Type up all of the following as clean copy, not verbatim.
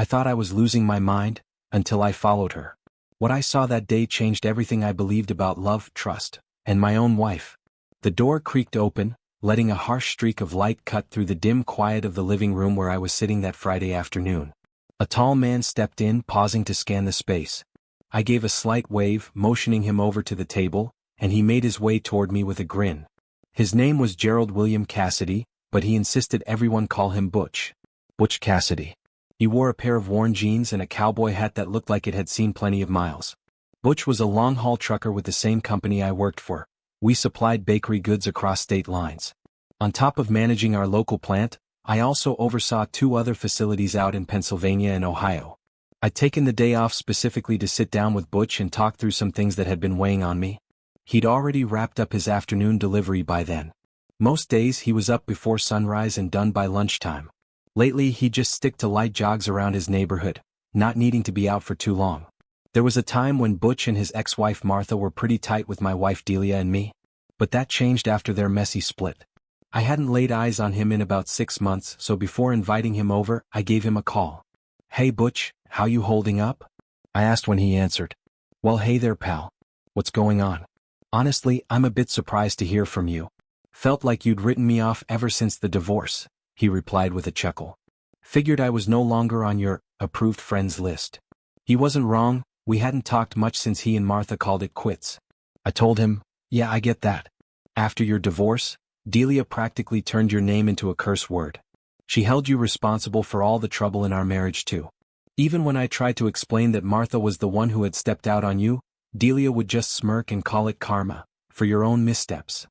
I thought I was losing my mind, until I followed her. What I saw that day changed everything I believed about love, trust, and my own wife. The door creaked open, letting a harsh streak of light cut through the dim quiet of the living room where I was sitting that Friday afternoon. A tall man stepped in, pausing to scan the space. I gave a slight wave, motioning him over to the table, and he made his way toward me with a grin. His name was Gerald William Cassidy, but he insisted everyone call him Butch. Butch Cassidy. He wore a pair of worn jeans and a cowboy hat that looked like it had seen plenty of miles. Butch was a long-haul trucker with the same company I worked for. We supplied bakery goods across state lines. On top of managing our local plant, I also oversaw 2 other facilities out in Pennsylvania and Ohio. I'd taken the day off specifically to sit down with Butch and talk through some things that had been weighing on me. He'd already wrapped up his afternoon delivery by then. Most days he was up before sunrise and done by lunchtime. Lately he'd just stick to light jogs around his neighborhood, not needing to be out for too long. There was a time when Butch and his ex-wife Martha were pretty tight with my wife Delia and me. But that changed after their messy split. I hadn't laid eyes on him in about 6 months, so before inviting him over, I gave him a call. "Hey Butch, how you holding up?" I asked when he answered. "Well, hey there pal. What's going on? Honestly, I'm a bit surprised to hear from you. Felt like you'd written me off ever since the divorce," he replied with a chuckle. "Figured I was no longer on your approved friends list." He wasn't wrong, we hadn't talked much since he and Martha called it quits. I told him, "Yeah, I get that. After your divorce, Delia practically turned your name into a curse word. She held you responsible for all the trouble in our marriage too. Even when I tried to explain that Martha was the one who had stepped out on you, Delia would just smirk and call it karma, for your own missteps.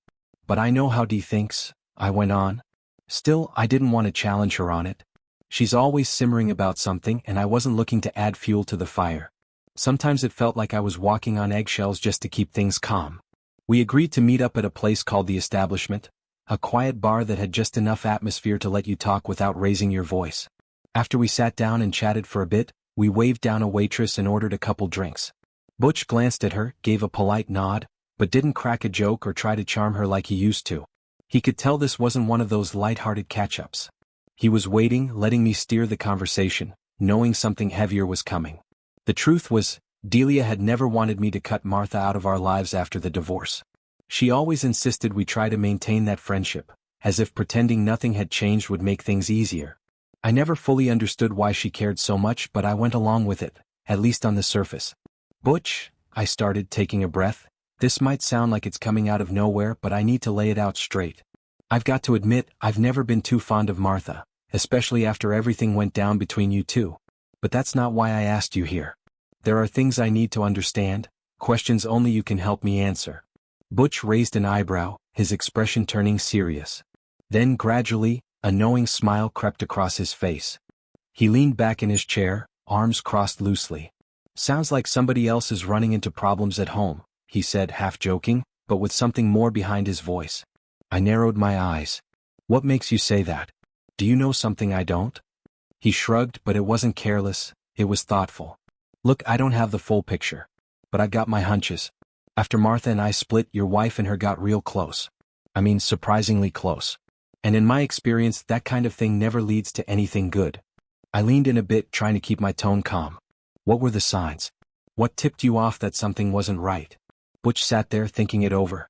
But I know how Dee thinks," I went on. Still, I didn't want to challenge her on it. She's always simmering about something and I wasn't looking to add fuel to the fire. Sometimes it felt like I was walking on eggshells just to keep things calm. We agreed to meet up at a place called The Establishment, a quiet bar that had just enough atmosphere to let you talk without raising your voice. After we sat down and chatted for a bit, we waved down a waitress and ordered a couple drinks. Butch glanced at her, gave a polite nod, but didn't crack a joke or try to charm her like he used to. He could tell this wasn't one of those light-hearted catch-ups. He was waiting, letting me steer the conversation, knowing something heavier was coming. The truth was, Delia had never wanted me to cut Martha out of our lives after the divorce. She always insisted we try to maintain that friendship, as if pretending nothing had changed would make things easier. I never fully understood why she cared so much, but I went along with it, at least on the surface. "Butch," I started, taking a breath, "this might sound like it's coming out of nowhere, but I need to lay it out straight. I've got to admit, I've never been too fond of Martha, especially after everything went down between you two. But that's not why I asked you here. There are things I need to understand, questions only you can help me answer." Butch raised an eyebrow, his expression turning serious. Then gradually, a knowing smile crept across his face. He leaned back in his chair, arms crossed loosely. "Sounds like somebody else is running into problems at home," he said, half joking, but with something more behind his voice. I narrowed my eyes. "What makes you say that? Do you know something I don't?" He shrugged, but it wasn't careless, it was thoughtful. "Look, I don't have the full picture. But I've got my hunches. After Martha and I split, your wife and her got real close. I mean, surprisingly close. And in my experience, that kind of thing never leads to anything good." I leaned in a bit, trying to keep my tone calm. "What were the signs? What tipped you off that something wasn't right?" Butch sat there thinking it over.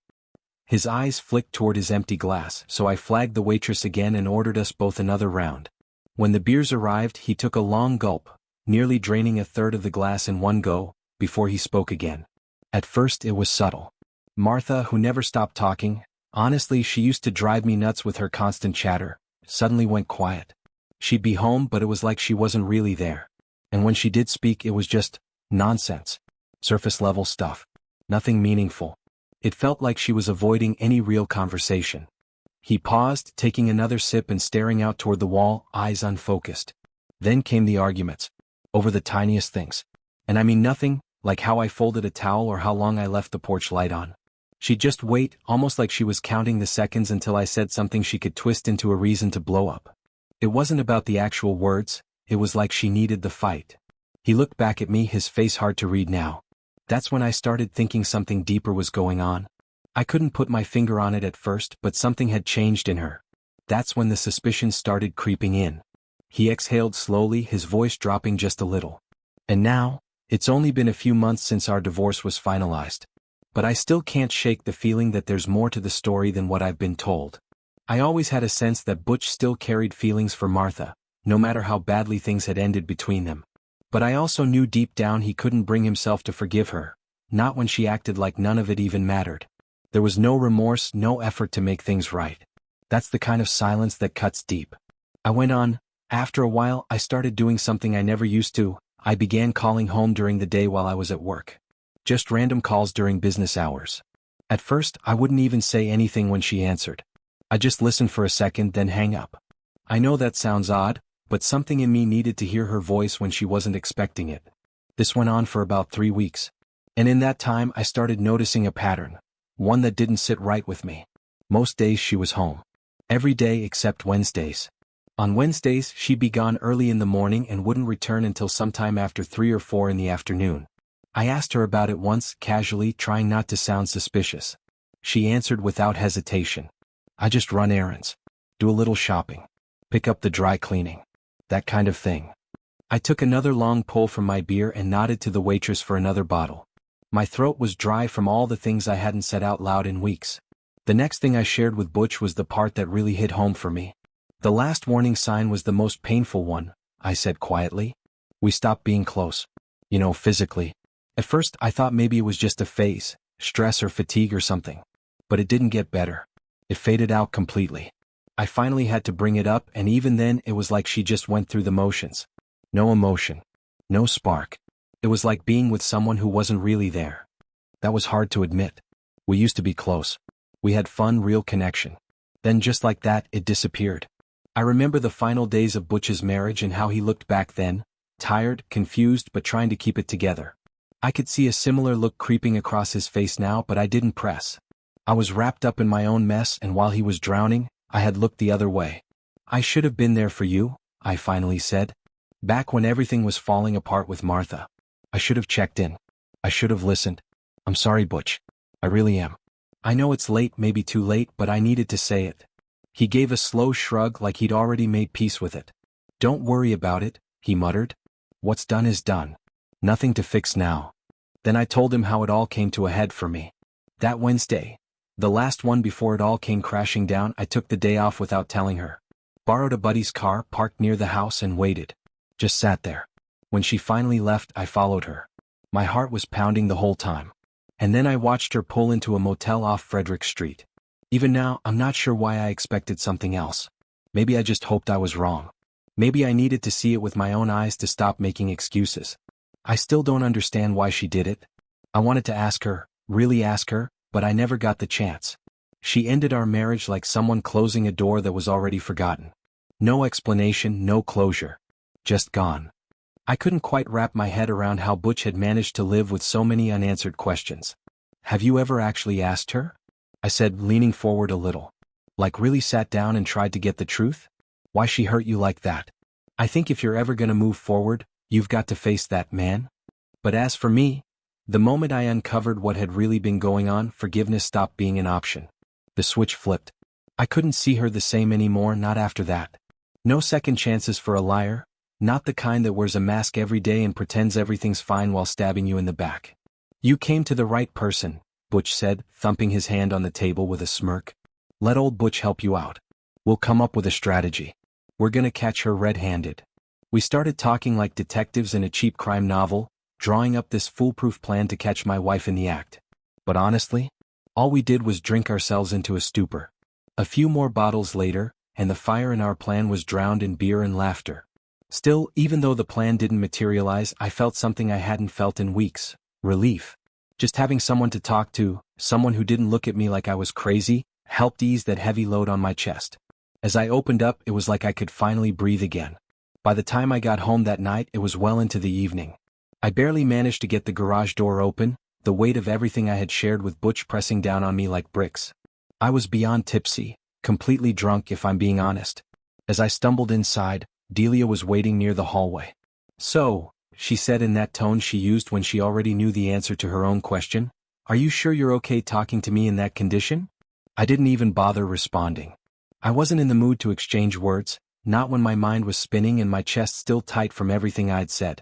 His eyes flicked toward his empty glass, so I flagged the waitress again and ordered us both another round. When the beers arrived, he took a long gulp, nearly draining a third of the glass in one go, before he spoke again. At first it was subtle. Martha, who never stopped talking, honestly she used to drive me nuts with her constant chatter, suddenly went quiet. She'd be home, but it was like she wasn't really there. And when she did speak, it was just nonsense. Surface-level stuff. Nothing meaningful. It felt like she was avoiding any real conversation. He paused, taking another sip and staring out toward the wall, eyes unfocused. Then came the arguments. Over the tiniest things. And I mean nothing, like how I folded a towel or how long I left the porch light on. She'd just wait, almost like she was counting the seconds until I said something she could twist into a reason to blow up. It wasn't about the actual words, it was like she needed the fight. He looked back at me, his face hard to read now. That's when I started thinking something deeper was going on. I couldn't put my finger on it at first, but something had changed in her. That's when the suspicion started creeping in. He exhaled slowly, his voice dropping just a little. And now, it's only been a few months since our divorce was finalized. But I still can't shake the feeling that there's more to the story than what I've been told. I always had a sense that Butch still carried feelings for Martha, no matter how badly things had ended between them. But I also knew deep down he couldn't bring himself to forgive her, not when she acted like none of it even mattered. There was no remorse, no effort to make things right. That's the kind of silence that cuts deep. I went on. After a while, I started doing something I never used to. I began calling home during the day while I was at work. Just random calls during business hours. At first, I wouldn't even say anything when she answered. I just listened for a second, then hang up. I know that sounds odd, but something in me needed to hear her voice when she wasn't expecting it. This went on for about 3 weeks. And in that time, I started noticing a pattern, one that didn't sit right with me. Most days she was home. Every day except Wednesdays. On Wednesdays, she'd be gone early in the morning and wouldn't return until sometime after 3 or 4 in the afternoon. I asked her about it once, casually, trying not to sound suspicious. She answered without hesitation. I just run errands. Do a little shopping. Pick up the dry cleaning. That kind of thing. I took another long pull from my beer and nodded to the waitress for another bottle. My throat was dry from all the things I hadn't said out loud in weeks. The next thing I shared with Butch was the part that really hit home for me. The last warning sign was the most painful one, I said quietly. We stopped being close. Physically. At first, I thought maybe it was just a phase, stress or fatigue or something. But it didn't get better. It faded out completely. I finally had to bring it up, and even then it was like she just went through the motions. No emotion. No spark. It was like being with someone who wasn't really there. That was hard to admit. We used to be close. We had fun, real connection. Then just like that, it disappeared. I remember the final days of Butch's marriage and how he looked back then, tired, confused, but trying to keep it together. I could see a similar look creeping across his face now, but I didn't press. I was wrapped up in my own mess, and while he was drowning, I had looked the other way. I should have been there for you, I finally said. Back when everything was falling apart with Martha. I should have checked in. I should have listened. I'm sorry, Butch. I really am. I know it's late, maybe too late, but I needed to say it. He gave a slow shrug like he'd already made peace with it. Don't worry about it, he muttered. What's done is done. Nothing to fix now. Then I told him how it all came to a head for me. That Wednesday, the last one before it all came crashing down, I took the day off without telling her. Borrowed a buddy's car, parked near the house, and waited. Just sat there. When she finally left, I followed her. My heart was pounding the whole time. And then I watched her pull into a motel off Frederick Street. Even now, I'm not sure why I expected something else. Maybe I just hoped I was wrong. Maybe I needed to see it with my own eyes to stop making excuses. I still don't understand why she did it. I wanted to ask her, really ask her, but I never got the chance. She ended our marriage like someone closing a door that was already forgotten. No explanation, no closure. Just gone. I couldn't quite wrap my head around how Butch had managed to live with so many unanswered questions. Have you ever actually asked her? I said, leaning forward a little. Like really sat down and tried to get the truth? Why she hurt you like that? I think if you're ever gonna move forward, you've got to face that, man. But as for me, the moment I uncovered what had really been going on, forgiveness stopped being an option. The switch flipped. I couldn't see her the same anymore, not after that. No second chances for a liar. Not the kind that wears a mask every day and pretends everything's fine while stabbing you in the back. You came to the right person, Butch said, thumping his hand on the table with a smirk. Let old Butch help you out. We'll come up with a strategy. We're gonna catch her red-handed. We started talking like detectives in a cheap crime novel, drawing up this foolproof plan to catch my wife in the act. But honestly, all we did was drink ourselves into a stupor. A few more bottles later, and the fire in our plan was drowned in beer and laughter. Still, even though the plan didn't materialize, I felt something I hadn't felt in weeks. Relief. Just having someone to talk to, someone who didn't look at me like I was crazy, helped ease that heavy load on my chest. As I opened up, it was like I could finally breathe again. By the time I got home that night, it was well into the evening. I barely managed to get the garage door open, the weight of everything I had shared with Butch pressing down on me like bricks. I was beyond tipsy, completely drunk if I'm being honest. As I stumbled inside, Delia was waiting near the hallway. So, she said in that tone she used when she already knew the answer to her own question, are you sure you're okay talking to me in that condition? I didn't even bother responding. I wasn't in the mood to exchange words, not when my mind was spinning and my chest still tight from everything I'd said.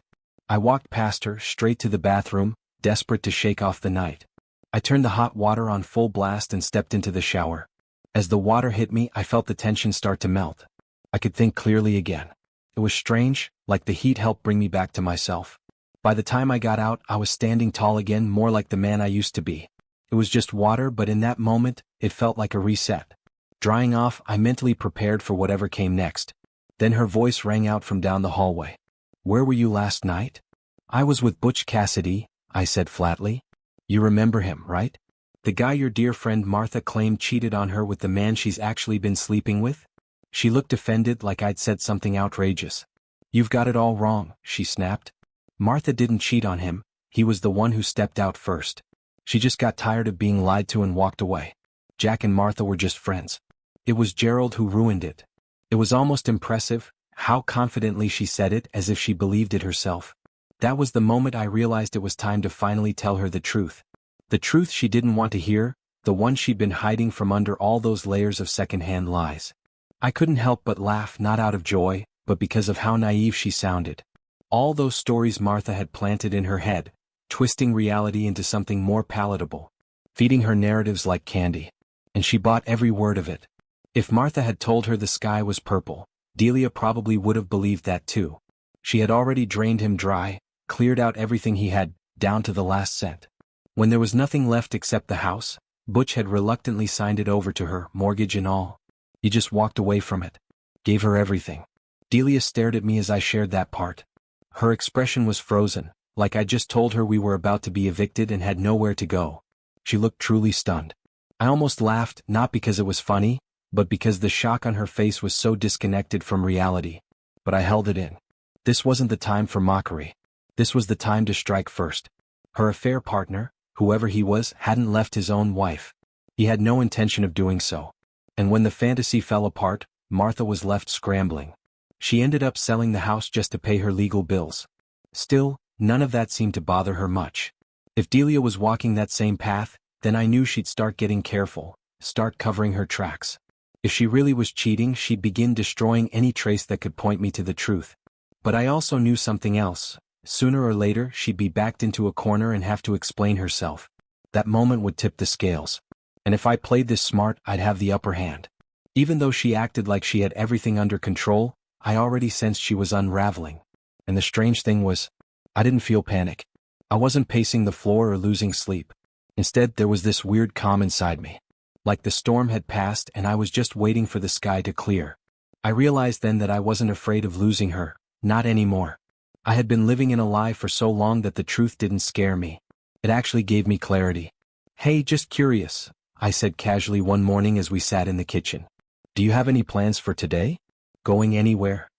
I walked past her, straight to the bathroom, desperate to shake off the night. I turned the hot water on full blast and stepped into the shower. As the water hit me, I felt the tension start to melt. I could think clearly again. It was strange, like the heat helped bring me back to myself. By the time I got out, I was standing tall again, more like the man I used to be. It was just water, but in that moment, it felt like a reset. Drying off, I mentally prepared for whatever came next. Then her voice rang out from down the hallway. "Where were you last night?" "I was with Butch Cassidy," I said flatly. "You remember him, right? The guy your dear friend Martha claimed cheated on her with the man she's actually been sleeping with?" She looked offended, like I'd said something outrageous. "You've got it all wrong," she snapped. "Martha didn't cheat on him, he was the one who stepped out first. She just got tired of being lied to and walked away. Jack and Martha were just friends. It was Gerald who ruined it." It was almost impressive, how confidently she said it, as if she believed it herself. That was the moment I realized it was time to finally tell her the truth. The truth she didn't want to hear, the one she'd been hiding from under all those layers of secondhand lies. I couldn't help but laugh, not out of joy, but because of how naive she sounded. All those stories Martha had planted in her head, twisting reality into something more palatable, feeding her narratives like candy. And she bought every word of it. If Martha had told her the sky was purple, Delia probably would have believed that too. She had already drained him dry, cleared out everything he had, down to the last cent. When there was nothing left except the house, Butch had reluctantly signed it over to her, mortgage and all. He just walked away from it. Gave her everything. Delia stared at me as I shared that part. Her expression was frozen, like I just told her we were about to be evicted and had nowhere to go. She looked truly stunned. I almost laughed, not because it was funny, but because the shock on her face was so disconnected from reality. But I held it in. This wasn't the time for mockery. This was the time to strike first. Her affair partner, whoever he was, hadn't left his own wife. He had no intention of doing so. And when the fantasy fell apart, Martha was left scrambling. She ended up selling the house just to pay her legal bills. Still, none of that seemed to bother her much. If Delia was walking that same path, then I knew she'd start getting careful, start covering her tracks. If she really was cheating, she'd begin destroying any trace that could point me to the truth. But I also knew something else. Sooner or later, she'd be backed into a corner and have to explain herself. That moment would tip the scales. And if I played this smart, I'd have the upper hand. Even though she acted like she had everything under control, I already sensed she was unraveling. And the strange thing was, I didn't feel panic. I wasn't pacing the floor or losing sleep. Instead, there was this weird calm inside me. Like the storm had passed and I was just waiting for the sky to clear. I realized then that I wasn't afraid of losing her, not anymore. I had been living in a lie for so long that the truth didn't scare me. It actually gave me clarity. "Hey, just curious," I said casually one morning as we sat in the kitchen. "Do you have any plans for today? Going anywhere?"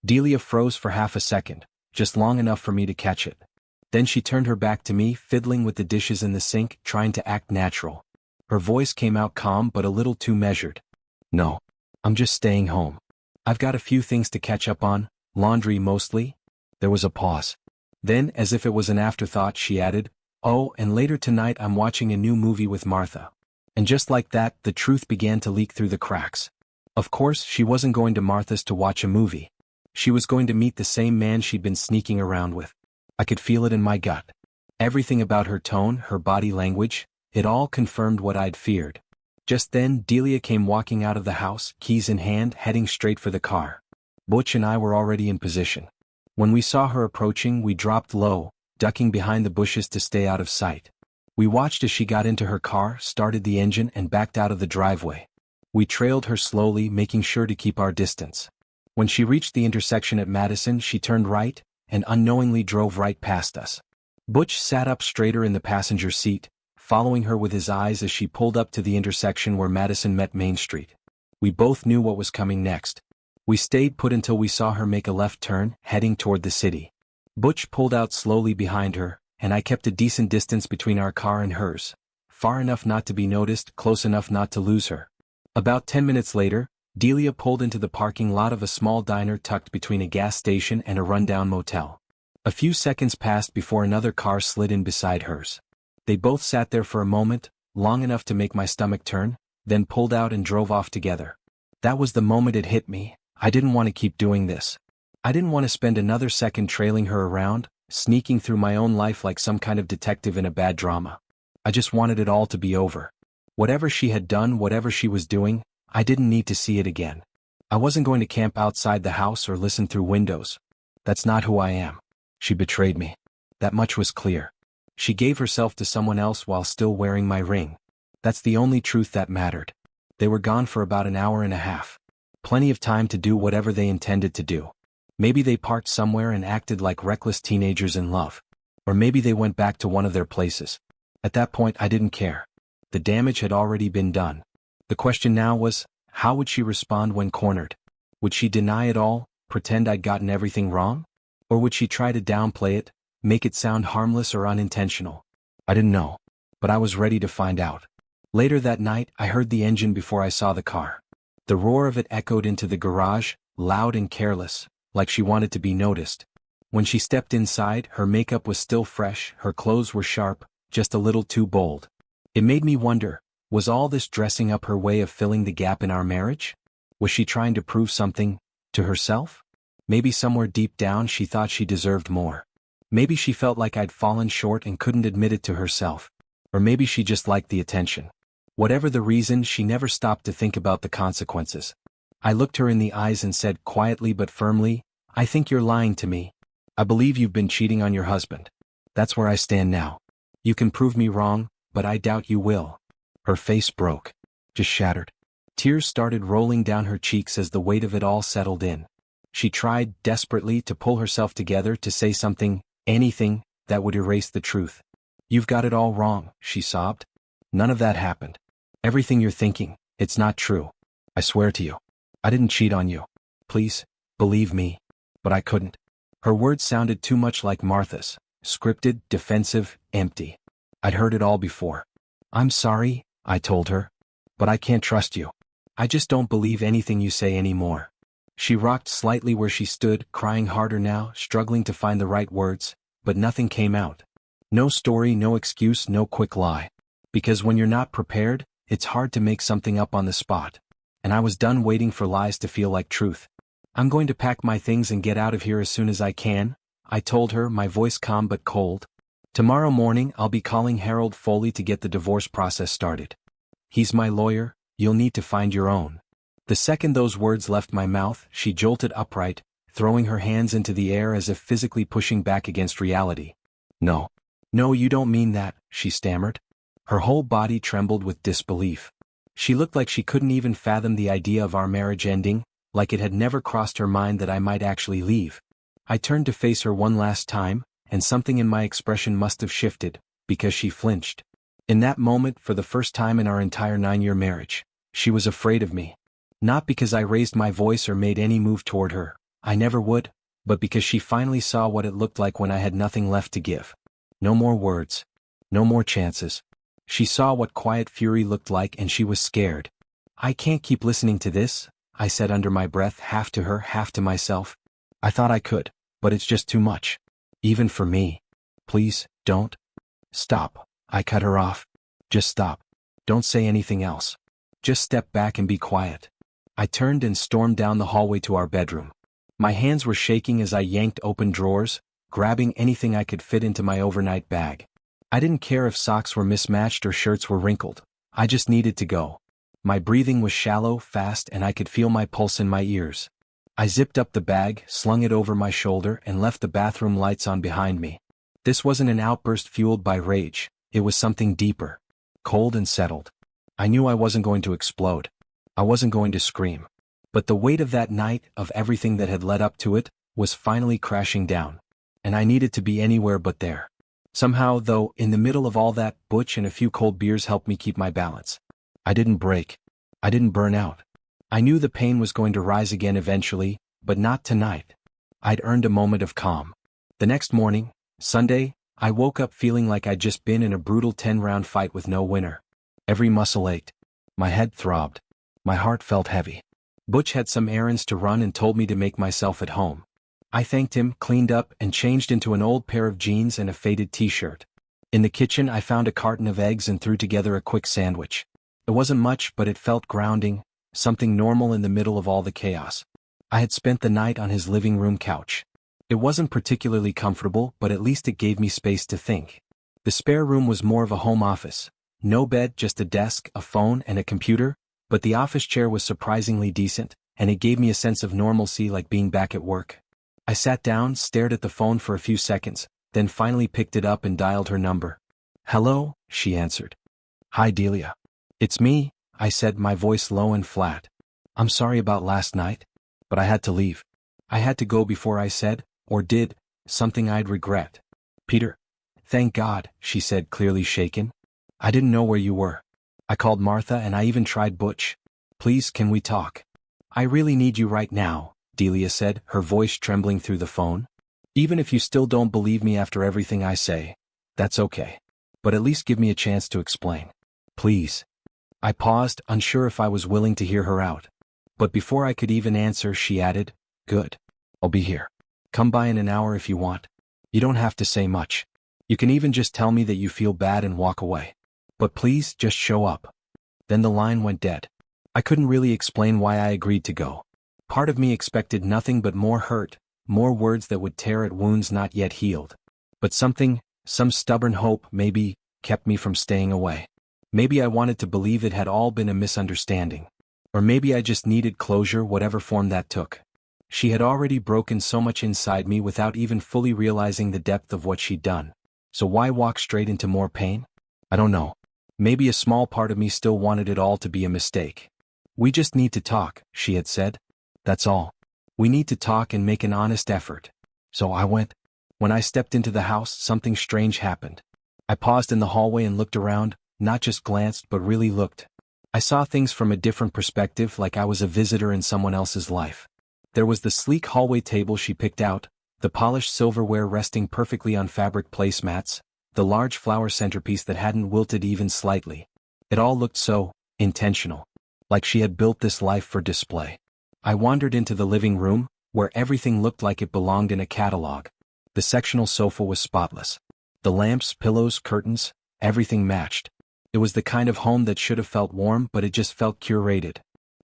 Delia froze for half a second, just long enough for me to catch it. Then she turned her back to me, fiddling with the dishes in the sink, trying to act natural. Her voice came out calm but a little too measured. "No. I'm just staying home. I've got a few things to catch up on, laundry mostly." There was a pause. Then, as if it was an afterthought, she added, "Oh, and later tonight I'm watching a new movie with Martha." And just like that, the truth began to leak through the cracks. Of course, she wasn't going to Martha's to watch a movie. She was going to meet the same man she'd been sneaking around with. I could feel it in my gut. Everything about her tone, her body language, it all confirmed what I'd feared. Just then, Delia came walking out of the house, keys in hand, heading straight for the car. Butch and I were already in position. When we saw her approaching, we dropped low, ducking behind the bushes to stay out of sight. We watched as she got into her car, started the engine, and backed out of the driveway. We trailed her slowly, making sure to keep our distance. When she reached the intersection at Madison, she turned right, and unknowingly drove right past us. Butch sat up straighter in the passenger seat, following her with his eyes as she pulled up to the intersection where Madison met Main Street. We both knew what was coming next. We stayed put until we saw her make a left turn, heading toward the city. Butch pulled out slowly behind her, and I kept a decent distance between our car and hers. Far enough not to be noticed, close enough not to lose her. About 10 minutes later, Delia pulled into the parking lot of a small diner tucked between a gas station and a rundown motel. A few seconds passed before another car slid in beside hers. They both sat there for a moment, long enough to make my stomach turn, then pulled out and drove off together. That was the moment it hit me. I didn't want to keep doing this. I didn't want to spend another second trailing her around, sneaking through my own life like some kind of detective in a bad drama. I just wanted it all to be over. Whatever she had done, whatever she was doing, I didn't need to see it again. I wasn't going to camp outside the house or listen through windows. That's not who I am. She betrayed me. That much was clear. She gave herself to someone else while still wearing my ring. That's the only truth that mattered. They were gone for about an hour and a half. Plenty of time to do whatever they intended to do. Maybe they parked somewhere and acted like reckless teenagers in love. Or maybe they went back to one of their places. At that point, I didn't care. The damage had already been done. The question now was, how would she respond when cornered? Would she deny it all, pretend I'd gotten everything wrong? Or would she try to downplay it, make it sound harmless or unintentional? I didn't know. But I was ready to find out. Later that night, I heard the engine before I saw the car. The roar of it echoed into the garage, loud and careless, like she wanted to be noticed. When she stepped inside, her makeup was still fresh, her clothes were sharp, just a little too bold. It made me wonder, was all this dressing up her way of filling the gap in our marriage? Was she trying to prove something to herself? Maybe somewhere deep down she thought she deserved more. Maybe she felt like I'd fallen short and couldn't admit it to herself. Or maybe she just liked the attention. Whatever the reason, she never stopped to think about the consequences. I looked her in the eyes and said quietly but firmly, I think you're lying to me. I believe you've been cheating on your husband. That's where I stand now. You can prove me wrong, but I doubt you will. Her face broke. Just shattered. Tears started rolling down her cheeks as the weight of it all settled in. She tried, desperately, to pull herself together to say something, anything, that would erase the truth. You've got it all wrong, she sobbed. None of that happened. Everything you're thinking, it's not true. I swear to you. I didn't cheat on you. Please, believe me. But I couldn't. Her words sounded too much like Martha's, scripted, defensive, empty. I'd heard it all before. I'm sorry, I told her. But I can't trust you. I just don't believe anything you say anymore. She rocked slightly where she stood, crying harder now, struggling to find the right words, but nothing came out. No story, no excuse, no quick lie. Because when you're not prepared, it's hard to make something up on the spot. And I was done waiting for lies to feel like truth. I'm going to pack my things and get out of here as soon as I can, I told her, my voice calm but cold. Tomorrow morning I'll be calling Harold Foley to get the divorce process started. He's my lawyer, you'll need to find your own. The second those words left my mouth, she jolted upright, throwing her hands into the air as if physically pushing back against reality. No. No, you don't mean that, she stammered. Her whole body trembled with disbelief. She looked like she couldn't even fathom the idea of our marriage ending, like it had never crossed her mind that I might actually leave. I turned to face her one last time, and something in my expression must have shifted, because she flinched. In that moment, for the first time in our entire 9-year marriage, she was afraid of me. Not because I raised my voice or made any move toward her, I never would, but because she finally saw what it looked like when I had nothing left to give. No more words. No more chances. She saw what quiet fury looked like and she was scared. I can't keep listening to this, I said under my breath, half to her, half to myself. I thought I could, but it's just too much. Even for me. Please, don't. Stop. I cut her off. Just stop. Don't say anything else. Just step back and be quiet. I turned and stormed down the hallway to our bedroom. My hands were shaking as I yanked open drawers, grabbing anything I could fit into my overnight bag. I didn't care if socks were mismatched or shirts were wrinkled. I just needed to go. My breathing was shallow, fast, and I could feel my pulse in my ears. I zipped up the bag, slung it over my shoulder, and left the bathroom lights on behind me. This wasn't an outburst fueled by rage. It was something deeper. Cold and settled. I knew I wasn't going to explode. I wasn't going to scream. But the weight of that night, of everything that had led up to it, was finally crashing down. And I needed to be anywhere but there. Somehow, though, in the middle of all that, Butch and a few cold beers helped me keep my balance. I didn't break. I didn't burn out. I knew the pain was going to rise again eventually, but not tonight. I'd earned a moment of calm. The next morning, Sunday, I woke up feeling like I'd just been in a brutal 10-round fight with no winner. Every muscle ached. My head throbbed. My heart felt heavy. Butch had some errands to run and told me to make myself at home. I thanked him, cleaned up, and changed into an old pair of jeans and a faded t-shirt. In the kitchen, I found a carton of eggs and threw together a quick sandwich. It wasn't much, but it felt grounding, something normal in the middle of all the chaos. I had spent the night on his living room couch. It wasn't particularly comfortable, but at least it gave me space to think. The spare room was more of a home office. No bed, just a desk, a phone, and a computer, but the office chair was surprisingly decent, and it gave me a sense of normalcy, like being back at work. I sat down, stared at the phone for a few seconds, then finally picked it up and dialed her number. "Hello," she answered. "Hi, Delia. It's me," I said, my voice low and flat. "I'm sorry about last night, but I had to leave. I had to go before I said, or did, something I'd regret." "Peter. Thank God," she said, clearly shaken. "I didn't know where you were. I called Martha and I even tried Butch. Please, can we talk?" "I really need you right now," Delia said, her voice trembling through the phone. "Even if you still don't believe me after everything I say, that's okay. But at least give me a chance to explain. Please." I paused, unsure if I was willing to hear her out. But before I could even answer, she added, "Good. I'll be here. Come by in an hour if you want. You don't have to say much. You can even just tell me that you feel bad and walk away. But please, just show up." Then the line went dead. I couldn't really explain why I agreed to go. Part of me expected nothing but more hurt, more words that would tear at wounds not yet healed. But something, some stubborn hope, maybe, kept me from staying away. Maybe I wanted to believe it had all been a misunderstanding. Or maybe I just needed closure, whatever form that took. She had already broken so much inside me without even fully realizing the depth of what she'd done. So why walk straight into more pain? I don't know. Maybe a small part of me still wanted it all to be a mistake. "We just need to talk," she had said. "That's all. We need to talk and make an honest effort." So I went. When I stepped into the house, something strange happened. I paused in the hallway and looked around, not just glanced but really looked. I saw things from a different perspective, like I was a visitor in someone else's life. There was the sleek hallway table she picked out, the polished silverware resting perfectly on fabric placemats, the large flower centerpiece that hadn't wilted even slightly. It all looked so intentional, like she had built this life for display. I wandered into the living room, where everything looked like it belonged in a catalog. The sectional sofa was spotless. The lamps, pillows, curtains, everything matched. It was the kind of home that should have felt warm, but it just felt curated.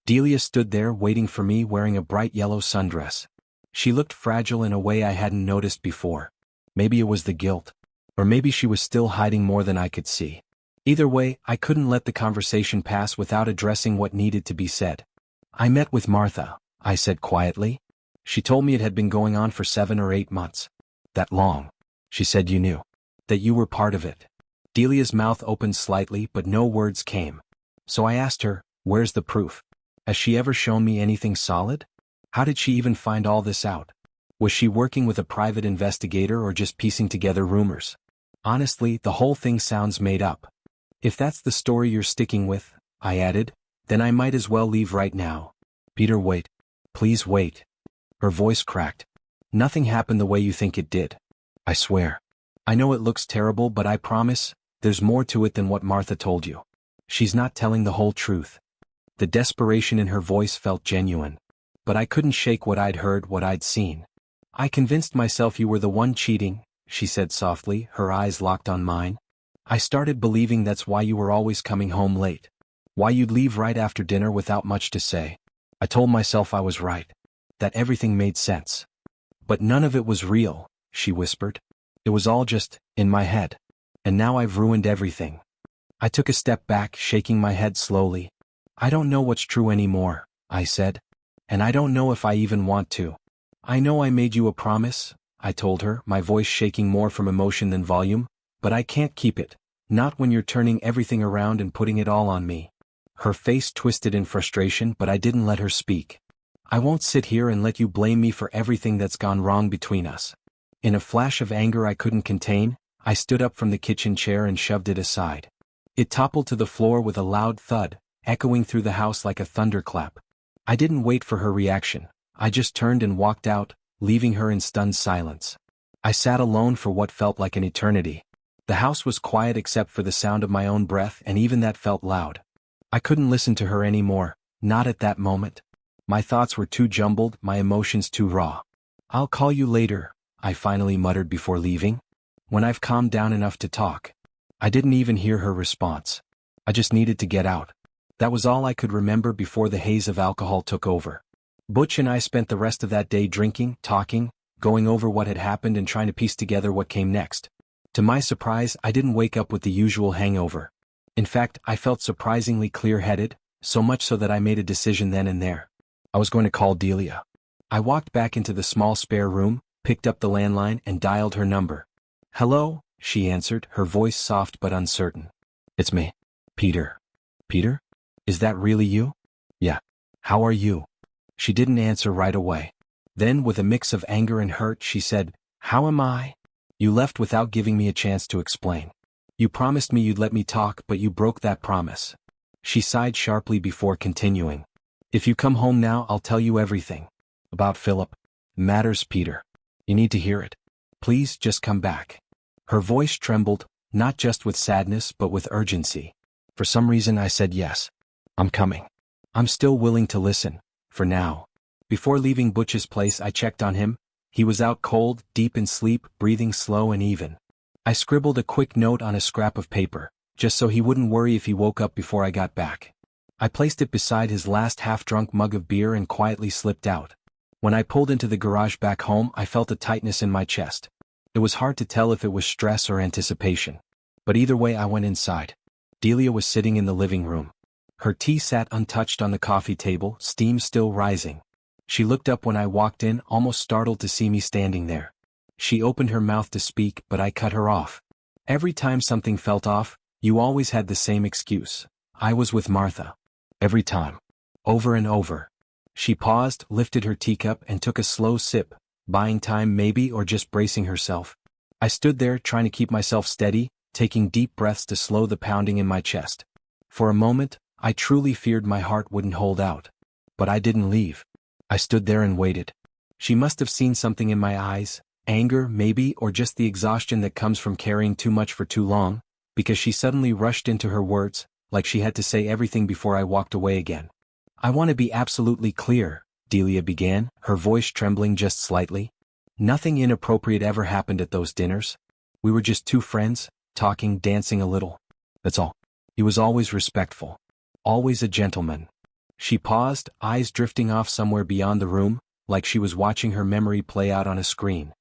Delia stood there waiting for me, wearing a bright yellow sundress. She looked fragile in a way I hadn't noticed before. Maybe it was the guilt. Or maybe she was still hiding more than I could see. Either way, I couldn't let the conversation pass without addressing what needed to be said. "I met with Martha," I said quietly. "She told me it had been going on for 7 or 8 months. That long. She said you knew. That you were part of it." Delia's mouth opened slightly, but no words came. So I asked her, "Where's the proof? Has she ever shown me anything solid? How did she even find all this out? Was she working with a private investigator or just piecing together rumors? Honestly, the whole thing sounds made up." "If that's the story you're sticking with," I added, "then I might as well leave right now." "Peter, wait. Please wait." Her voice cracked. "Nothing happened the way you think it did. I swear. I know it looks terrible, but I promise, there's more to it than what Martha told you. She's not telling the whole truth." The desperation in her voice felt genuine. But I couldn't shake what I'd heard, what I'd seen. "I convinced myself you were the one cheating," she said softly, her eyes locked on mine. "I started believing that's why you were always coming home late. Why you'd leave right after dinner without much to say. I told myself I was right. That everything made sense. But none of it was real," she whispered. "It was all just in my head. And now I've ruined everything." I took a step back, shaking my head slowly. "I don't know what's true anymore," I said. "And I don't know if I even want to. I know I made you a promise," I told her, my voice shaking more from emotion than volume, "but I can't keep it. Not when you're turning everything around and putting it all on me." Her face twisted in frustration, but I didn't let her speak. "I won't sit here and let you blame me for everything that's gone wrong between us." In a flash of anger I couldn't contain, I stood up from the kitchen chair and shoved it aside. It toppled to the floor with a loud thud, echoing through the house like a thunderclap. I didn't wait for her reaction. I just turned and walked out, leaving her in stunned silence. I sat alone for what felt like an eternity. The house was quiet except for the sound of my own breath, and even that felt loud. I couldn't listen to her anymore, not at that moment. My thoughts were too jumbled, my emotions too raw. "I'll call you later," I finally muttered before leaving. "When I've calmed down enough to talk." I didn't even hear her response. I just needed to get out. That was all I could remember before the haze of alcohol took over. Butch and I spent the rest of that day drinking, talking, going over what had happened and trying to piece together what came next. To my surprise, I didn't wake up with the usual hangover. In fact, I felt surprisingly clear-headed, so much so that I made a decision then and there. I was going to call Delia. I walked back into the small spare room, picked up the landline and dialed her number. "Hello," she answered, her voice soft but uncertain. "It's me. Peter." "Peter? Is that really you?" "Yeah. How are you?" She didn't answer right away. Then, with a mix of anger and hurt, she said, "How am I? You left without giving me a chance to explain. You promised me you'd let me talk, but you broke that promise." She sighed sharply before continuing. "If you come home now, I'll tell you everything. About Philip. Matters, Peter. You need to hear it. Please, just come back." Her voice trembled, not just with sadness but with urgency. For some reason I said yes. "I'm coming. I'm still willing to listen, for now." Before leaving Butch's place I checked on him. He was out cold, deep in sleep, breathing slow and even. I scribbled a quick note on a scrap of paper, just so he wouldn't worry if he woke up before I got back. I placed it beside his last half-drunk mug of beer and quietly slipped out. When I pulled into the garage back home, I felt a tightness in my chest. It was hard to tell if it was stress or anticipation. But either way, I went inside. Delia was sitting in the living room. Her tea sat untouched on the coffee table, steam still rising. She looked up when I walked in, almost startled to see me standing there. She opened her mouth to speak, but I cut her off. "Every time something felt off, you always had the same excuse. I was with Martha. Every time. Over and over." She paused, lifted her teacup and took a slow sip, buying time maybe or just bracing herself. I stood there trying to keep myself steady, taking deep breaths to slow the pounding in my chest. For a moment, I truly feared my heart wouldn't hold out. But I didn't leave. I stood there and waited. She must have seen something in my eyes, anger maybe, or just the exhaustion that comes from carrying too much for too long, because she suddenly rushed into her words, like she had to say everything before I walked away again. "I want to be absolutely clear," Delia began, her voice trembling just slightly. "Nothing inappropriate ever happened at those dinners. We were just two friends, talking, dancing a little. That's all. He was always respectful. Always a gentleman." She paused, eyes drifting off somewhere beyond the room, like she was watching her memory play out on a screen.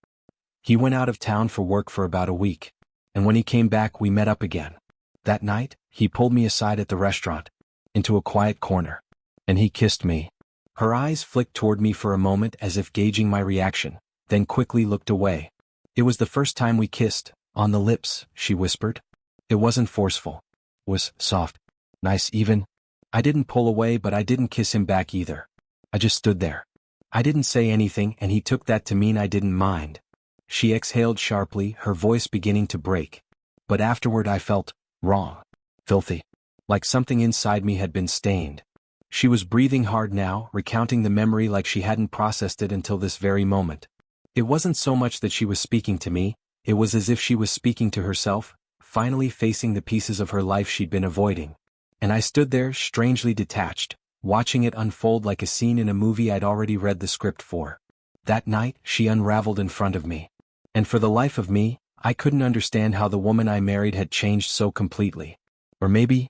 "He went out of town for work for about a week. And when he came back, we met up again. That night, he pulled me aside at the restaurant, into a quiet corner. And he kissed me." Her eyes flicked toward me for a moment as if gauging my reaction, then quickly looked away. "It was the first time we kissed, on the lips," she whispered. "It wasn't forceful. It was soft. Nice even. I didn't pull away, but I didn't kiss him back either. I just stood there. I didn't say anything, and he took that to mean I didn't mind." She exhaled sharply, her voice beginning to break. "But afterward I felt wrong. Filthy. Like something inside me had been stained." She was breathing hard now, recounting the memory like she hadn't processed it until this very moment. It wasn't so much that she was speaking to me, it was as if she was speaking to herself, finally facing the pieces of her life she'd been avoiding. And I stood there, strangely detached, watching it unfold like a scene in a movie I'd already read the script for. That night, she unraveled in front of me. And for the life of me, I couldn't understand how the woman I married had changed so completely. Or maybe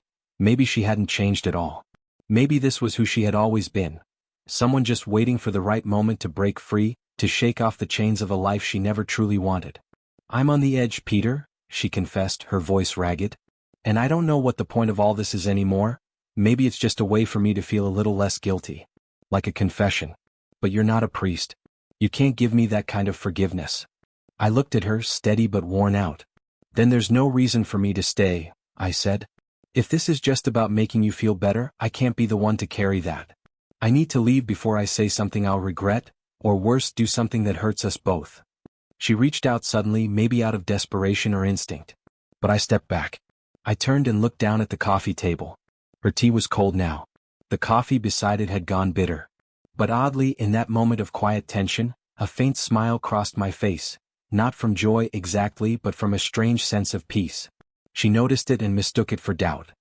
she hadn't changed at all. Maybe this was who she had always been. Someone just waiting for the right moment to break free, to shake off the chains of a life she never truly wanted. "I'm on the edge, Peter," she confessed, her voice ragged. "And I don't know what the point of all this is anymore. Maybe it's just a way for me to feel a little less guilty. Like a confession. But you're not a priest. You can't give me that kind of forgiveness." I looked at her, steady but worn out. "Then there's no reason for me to stay," I said. "If this is just about making you feel better, I can't be the one to carry that. I need to leave before I say something I'll regret, or worse, do something that hurts us both." She reached out suddenly, maybe out of desperation or instinct. But I stepped back. I turned and looked down at the coffee table. Her tea was cold now. The coffee beside it had gone bitter. But oddly, in that moment of quiet tension, a faint smile crossed my face, not from joy exactly but from a strange sense of peace. She noticed it and mistook it for doubt.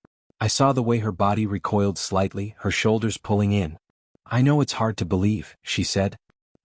I saw the way her body recoiled slightly, her shoulders pulling in. "I know it's hard to believe," she said.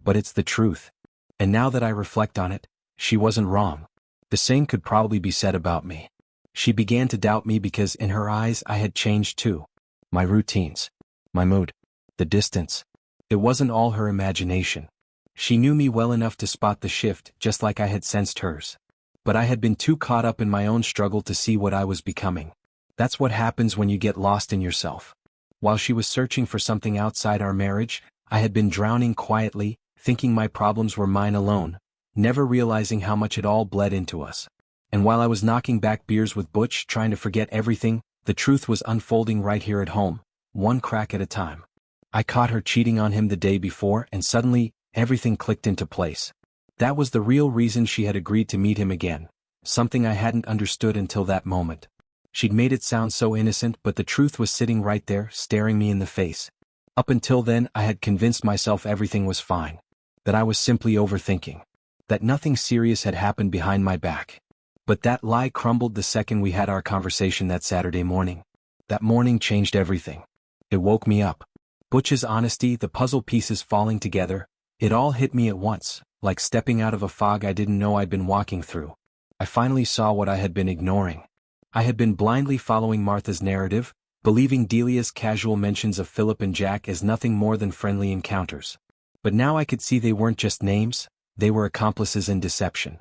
"But it's the truth." And now that I reflect on it, she wasn't wrong. The same could probably be said about me. She began to doubt me because in her eyes I had changed too. My routines. My mood. The distance. It wasn't all her imagination. She knew me well enough to spot the shift just like I had sensed hers. But I had been too caught up in my own struggle to see what I was becoming. That's what happens when you get lost in yourself. While she was searching for something outside our marriage, I had been drowning quietly, thinking my problems were mine alone, never realizing how much it all bled into us. And while I was knocking back beers with Butch trying to forget everything, the truth was unfolding right here at home, one crack at a time. I caught her cheating on him the day before and suddenly, everything clicked into place. That was the real reason she had agreed to meet him again, something I hadn't understood until that moment. She'd made it sound so innocent, but the truth was sitting right there, staring me in the face. Up until then, I had convinced myself everything was fine, that I was simply overthinking, that nothing serious had happened behind my back. But that lie crumbled the second we had our conversation that Saturday morning. That morning changed everything. It woke me up. Butch's honesty, the puzzle pieces falling together, it all hit me at once, like stepping out of a fog I didn't know I'd been walking through. I finally saw what I had been ignoring. I had been blindly following Martha's narrative, believing Delia's casual mentions of Philip and Jack as nothing more than friendly encounters. But now I could see they weren't just names, they were accomplices in deception.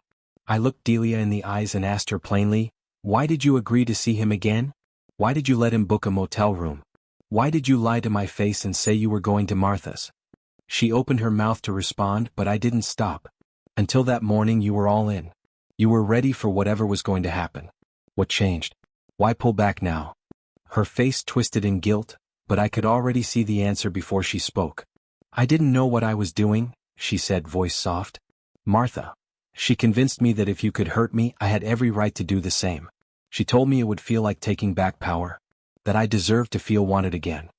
I looked Delia in the eyes and asked her plainly, "Why did you agree to see him again? Why did you let him book a motel room? Why did you lie to my face and say you were going to Martha's?" She opened her mouth to respond, but I didn't stop. "Until that morning you were all in. You were ready for whatever was going to happen. What changed? Why pull back now?" Her face twisted in guilt, but I could already see the answer before she spoke. "I didn't know what I was doing," she said, voice soft. "Martha. She convinced me that if you could hurt me, I had every right to do the same. She told me it would feel like taking back power, that I deserved to feel wanted again."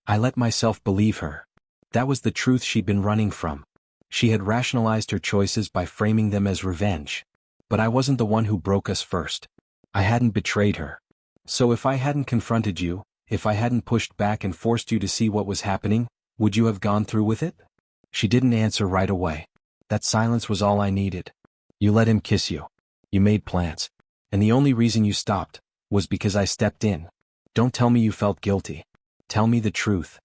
I let myself believe her. That was the truth she'd been running from. She had rationalized her choices by framing them as revenge. But I wasn't the one who broke us first. I hadn't betrayed her. So if I hadn't confronted you, if I hadn't pushed back and forced you to see what was happening, would you have gone through with it? She didn't answer right away. That silence was all I needed. "You let him kiss you. You made plans. And the only reason you stopped was because I stepped in. Don't tell me you felt guilty. Tell me the truth."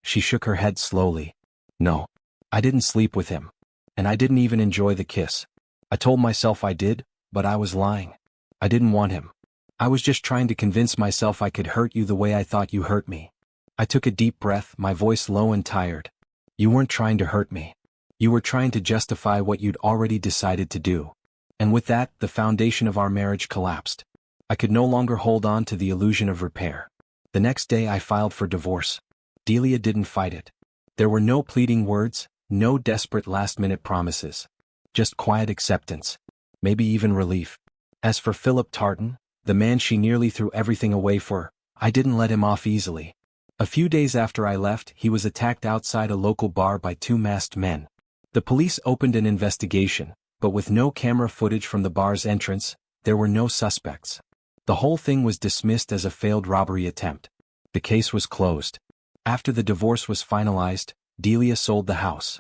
She shook her head slowly. "No. I didn't sleep with him. And I didn't even enjoy the kiss. I told myself I did, but I was lying. I didn't want him. I was just trying to convince myself I could hurt you the way I thought you hurt me." I took a deep breath, my voice low and tired. "You weren't trying to hurt me. You were trying to justify what you'd already decided to do." And with that, the foundation of our marriage collapsed. I could no longer hold on to the illusion of repair. The next day I filed for divorce. Delia didn't fight it. There were no pleading words, no desperate last-minute promises. Just quiet acceptance. Maybe even relief. As for Philip Tartan, the man she nearly threw everything away for, I didn't let him off easily. A few days after I left, he was attacked outside a local bar by two masked men. The police opened an investigation, but with no camera footage from the bar's entrance, there were no suspects. The whole thing was dismissed as a failed robbery attempt. The case was closed. After the divorce was finalized, Delia sold the house.